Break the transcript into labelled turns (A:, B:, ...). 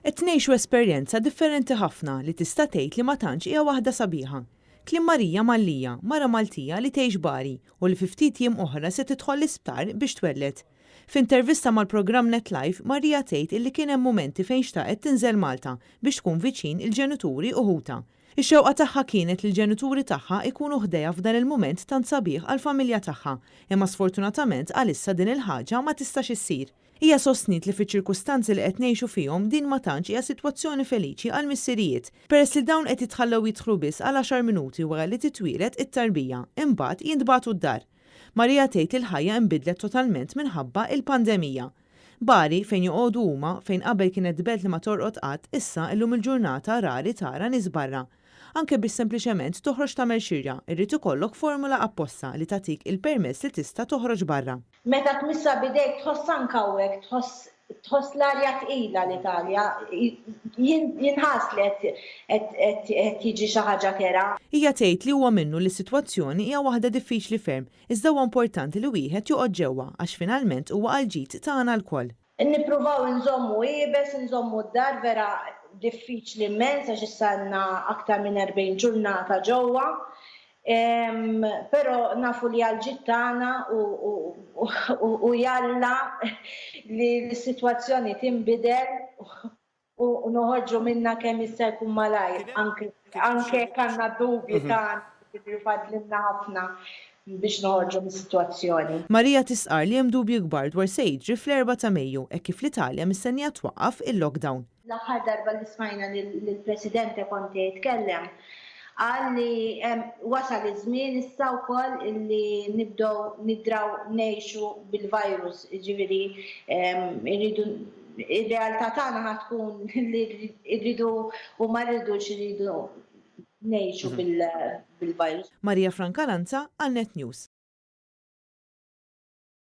A: Qed ngħixu esperjenza differenti ħafna li tista' tgħid li ma tantx hija waħda sabiħa. Kliem Marija Mallija, mara Maltija li tgħix bari u li fi ftit jiem oħra se tidħol l-isptar biex twellet. F'intervista mal-programm NetLife, Marija tgħid illi kien hemm mumenti fejn xtaqet tinżel Malta biex tkun viċin il-ġenituri u ħuta. Ix-xewqa tagħha kienet li l-ġenituri tagħha jkunu ħdejja f'dan il-mument tant sabiħ għall-familja tagħha, imma sfortunatament għalissa din il-ħaġa ma tistax issir. Hija sostnit li fiċ-ċirkustanzi li qed ngħixu fihom din ma tantx hija sitwazzjoni feliċi għal missirijiet, peress li dawn qed jitħallew jidħlu biss għal 10 minuti wara li titwieled it-tarbija, imbagħad jintbagħtu d-dar. Marija tgħid il-ħajja inbidlet totalment minħabba il-pandemija. Bari fejn joqogħdu huma fejn qabel kienet belt li ma torqod qatt, issa llum il-ġurnata rari tara nies barra. Anke biex sempliċement toħroġ tagħmel xirja, irrid ikollok formula apposta li tagħtik il-permess li tista' toħroġ barra.
B: Meta tmissa bidejk tħoss anke hawnhekk, tħoss l-arja tqila l-Italja, jinħass li qed jiġi xi ħaġa kera.
A: Hija tgħid li huwa minnu li s-sitwazzjoni hija waħda diffiċli ferm, iżda huwa importanti li wieħed joqgħod ġewwa għax finalment huwa għall-ġid tagħna lkoll.
B: Nippruvaw nżommu qiebes, nżommu d-dar vera diffiċli immens għax issa għandna aktar minn 40 ġurnata ġewwa. Però nafu li għal-ġid tagħna u jalla li l-sitwazzjoni tinbidel u noħorġu minnha kemm jista' jkun malajr, anke għandna dubji tagħna li fadlilna ħafna biex noħorġu mis-sitwazzjoni.
A: Marija tisqar li hemm dubji kbar dwar se jiġri fl-4 ta' Mejju hekk kif l-Italja mistennija twaqqaf il-lockdown.
B: L-aħħar darba li smajna lill-President Conte jitkellem qal li wasal iż-żmien issa wkoll illi nibdew nidraw ngħixu bil-virus, jiġifieri irridu ir-realtà tagħna ħad tkun li rridu u ma rridux iridu ngħixu bil-virus.
A: Marija Francalanza għal Net News.